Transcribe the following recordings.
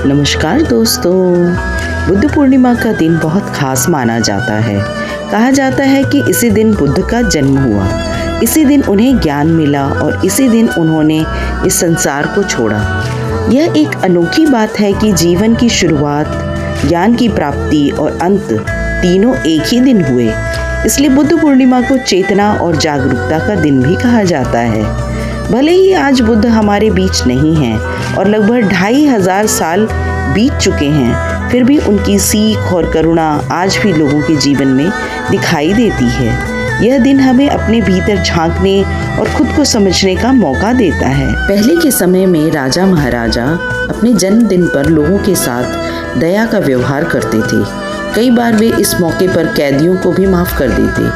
नमस्कार दोस्तों। बुद्ध पूर्णिमा का दिन बहुत खास माना जाता है। कहा जाता है कि इसी दिन बुद्ध का जन्म हुआ, इसी दिन उन्हें ज्ञान मिला और इसी दिन उन्होंने इस संसार को छोड़ा। यह एक अनोखी बात है कि जीवन की शुरुआत, ज्ञान की प्राप्ति और अंत तीनों एक ही दिन हुए। इसलिए बुद्ध पूर्णिमा को चेतना और जागरूकता का दिन भी कहा जाता है। भले ही आज बुद्ध हमारे बीच नहीं हैं और लगभग 2500 साल बीत चुके हैं, फिर भी उनकी सीख और करुणा आज भी लोगों के जीवन में दिखाई देती है। यह दिन हमें अपने भीतर झांकने और खुद को समझने का मौका देता है। पहले के समय में राजा महाराजा अपने जन्मदिन पर लोगों के साथ दया का व्यवहार करते थे। कई बार वे इस मौके पर कैदियों को भी माफ कर देते,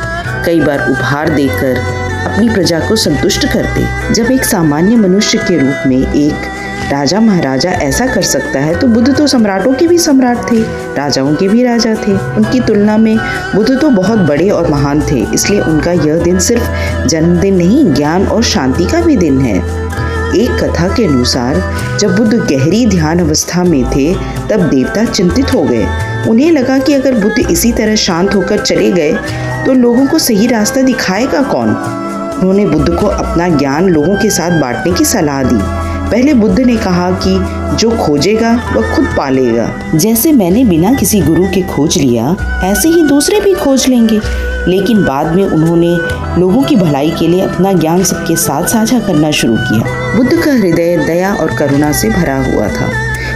कई बार उपहार देकर अपनी प्रजा को संतुष्ट करते। जब एक सामान्य मनुष्य के रूप में एक राजा महाराजा ऐसा कर सकता है तो बुद्ध तो सम्राटों के भी सम्राट थे, राजाओं के भी राजा थे। उनकी तुलना में बुद्ध तो बहुत बड़े और महान थे, इसलिए उनका यह दिन सिर्फ जन्मदिन नहीं, ज्ञान और शांति का भी दिन है। एक कथा के अनुसार जब बुद्ध गहरी ध्यान अवस्था में थे तब देवता चिंतित हो गए। उन्हें लगा कि अगर बुद्ध इसी तरह शांत होकर चले गए तो लोगों को सही रास्ता दिखाएगा कौन। उन्होंने बुद्ध को अपना ज्ञान लोगों के साथ बांटने की सलाह दी। पहले बुद्ध ने कहा कि जो खोजेगा वह खुद पालेगा। जैसे मैंने बिना किसी गुरु के खोज लिया, ऐसे ही दूसरे भी खोज लेंगे। लेकिन बाद में उन्होंने लोगों की भलाई के लिए अपना ज्ञान सबके साथ साझा करना शुरू किया। बुद्ध का हृदय दया और करुणा से भरा हुआ था।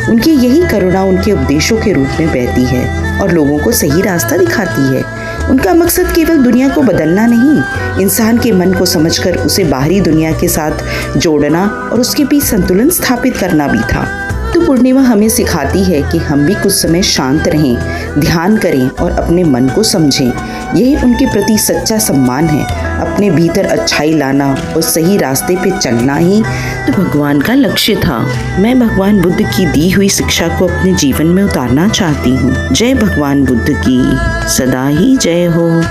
उनकी यही करुणा उनके उपदेशों के रूप में बहती है और लोगों को सही रास्ता दिखाती है। उनका मकसद केवल दुनिया को बदलना नहीं, इंसान के मन को समझकर उसे बाहरी दुनिया के साथ जोड़ना और उसके बीच संतुलन स्थापित करना भी था। तो पूर्णिमा हमें सिखाती है कि हम भी कुछ समय शांत रहें, ध्यान करें और अपने मन को समझें। यही उनके प्रति सच्चा सम्मान है। अपने भीतर अच्छाई लाना और सही रास्ते पे चलना ही तो भगवान का लक्ष्य था। मैं भगवान बुद्ध की दी हुई शिक्षा को अपने जीवन में उतारना चाहती हूँ। जय भगवान बुद्ध की सदा ही जय हो।